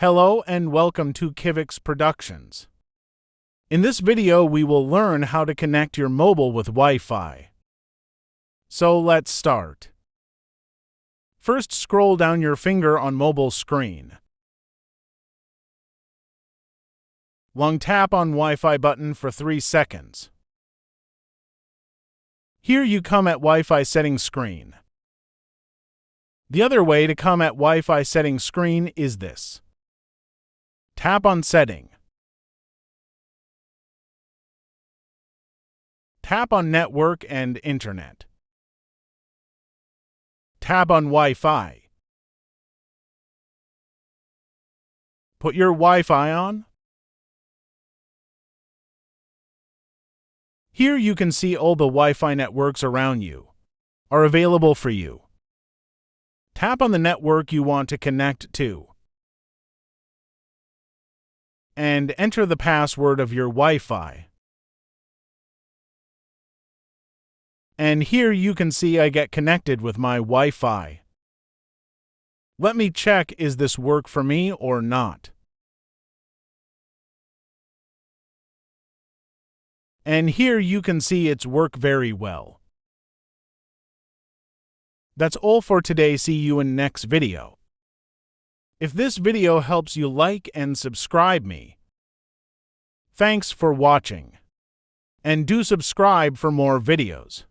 Hello and welcome to Kivyx Productions. In this video, we will learn how to connect your mobile with Wi-Fi. So let's start. First, scroll down your finger on mobile screen. Long tap on Wi-Fi button for 3 seconds. Here you come at Wi-Fi settings screen. The other way to come at Wi-Fi settings screen is this. Tap on Setting. Tap on Network and Internet. Tap on Wi-Fi. Put your Wi-Fi on. Here you can see all the Wi-Fi networks around you are available for you. Tap on the network you want to connect to and enter the password of your Wi-Fi. And here you can see I get connected with my Wi-Fi. Let me check is this work for me or not. And here you can see it's work very well. That's all for today. See you in next video. If this video helps you, like and subscribe me. Thanks for watching. And do subscribe for more videos.